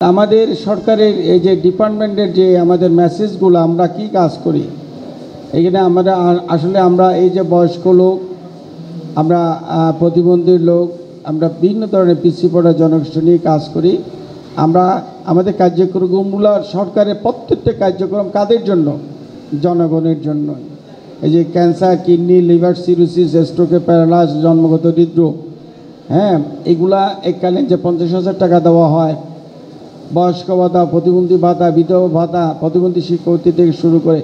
আমাদের সরকারের এই যে ডিপার্টমেন্টের যে আমাদের মেসেজগুলো আমরা কি কাজ করি এখানে আমরা আসলে আমরা এই যে বয়স্ক লোক, আমরা প্রতিবন্ধী লোক, আমরা বিভিন্ন ধরনের পিছিয়ে পড়া জনগোষ্ঠী নিয়ে কাজ করি। আমরা আমাদের কার্যক্রমগুলো সরকারের প্রত্যেকটা কার্যক্রম কাদের জন্য? জনগণের জন্য। এই যে ক্যান্সার, কিডনি, লিভার সিরোসিস, স্ট্রোকে, প্যারালাইজ, জন্মগত হৃদরোগ, হ্যাঁ, এগুলা এককালীন যে 50,000 টাকা দেওয়া হয়, বয়স্ক ভাতা, প্রতিবন্ধী ভাতা, বিধবা ভাতা, প্রতিবন্ধী শিক্ষার্থী থেকে শুরু করে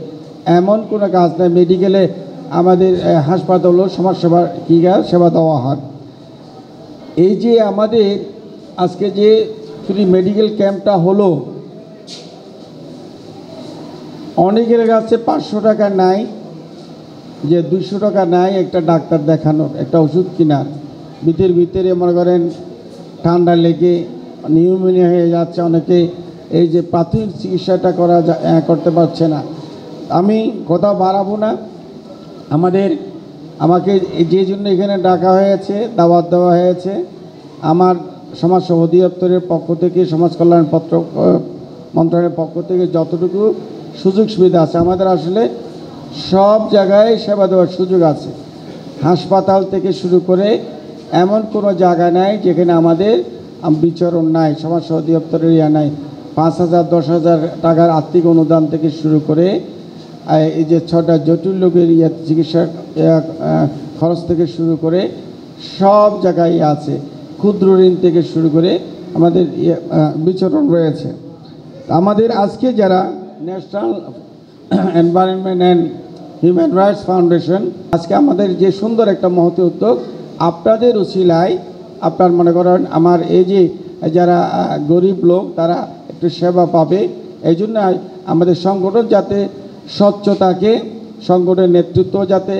এমন কোনো কাজ নেই। মেডিকেলে আমাদের হাসপাতালও সমাজসেবার কী সেবা দেওয়া হয়। এই যে আমাদের আজকে যে ফ্রি মেডিকেল ক্যাম্পটা হলো, অনেকের কাছে 500 টাকা নাই, যে 200 টাকা নাই একটা ডাক্তার দেখানোর, একটা ওষুধ কেনার। ভিতরে মনে করেন ঠান্ডা লেগে নিউমোনিয়া হয়ে যাচ্ছে, অনেকে এই যে প্রাথমিক চিকিৎসাটা করতে পারছে না। আমি কথা বাড়াবো না। আমাকে যে জন্য এখানে ডাকা হয়েছে, দাওয়াত দেওয়া হয়েছে, আমার সমাজ অধিদপ্তরের পক্ষ থেকে, সমাজ কল্যাণ মন্ত্রণালয়ের পক্ষ থেকে যতটুকু সুযোগ সুবিধা আছে, আমাদের আসলে সব জায়গায় সেবা দেওয়ার সুযোগ আছে। হাসপাতাল থেকে শুরু করে এমন কোনো জায়গা নাই যেখানে আমাদের বিচরণ নাই, সমাজ অধিদপ্তরের নাই। 5,000 10,000 টাকার আর্থিক অনুদান থেকে শুরু করে এই যে 6টা জটিল রোগের চিকিৎসার খরচ থেকে শুরু করে সব জায়গায় আছে। ক্ষুদ্র ঋণ থেকে শুরু করে আমাদের বিচরণ রয়েছে। আমাদের আজকে যারা national environment and human rights foundation, আজকে আমাদের যে সুন্দর একটা মহতি উদ্যোগ, আপনাদের উছিলায়, আপনার মনে করেন আমার এই যে যারা গরিব লোক তারা একটু সেবা পাবে, এই জন্য আমাদের সংগঠন যাতে স্বচ্ছ থাকে, সংগঠনের নেতৃত্ব যাতে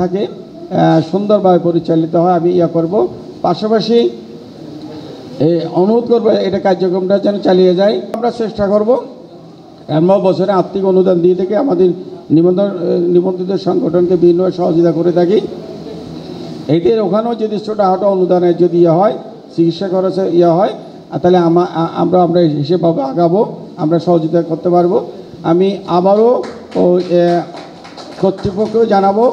থাকে, সুন্দরভাবে পরিচালিত হয়, আমি করব। পাশাপাশি অনুরোধ করবো এটা কার্যক্রমটা যেন চালিয়ে যায়। আমরা চেষ্টা করব বছরে আর্থিক অনুদান দিয়ে থেকে আমাদের নিবন্ধিত সংগঠনকে বিভিন্ন সহযোগিতা করে থাকি। এদের ওখানেও যদি ছোটোখাটো অনুদানের যদি হয়, চিকিৎসা খরচে হয়, তাহলে আমরা হিসেবে আগাবো, আমরা সহযোগিতা করতে পারবো। আমি আবারও কর্তৃপক্ষকেও জানাবো,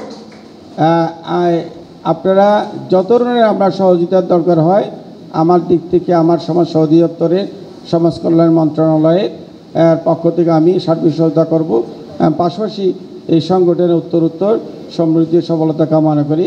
আপনারা যত ধরনের আমরা সহযোগিতার দরকার হয় আমার দিক থেকে, আমার সমাজ অধিদপ্তরের, সমাজ কল্যাণ মন্ত্রণালয়ের পক্ষ থেকে আমি সার্বিক সহায়তা করব। পাশাপাশি এই সংগঠনের উত্তরোত্তর সমৃদ্ধি সফলতা কামনা করি।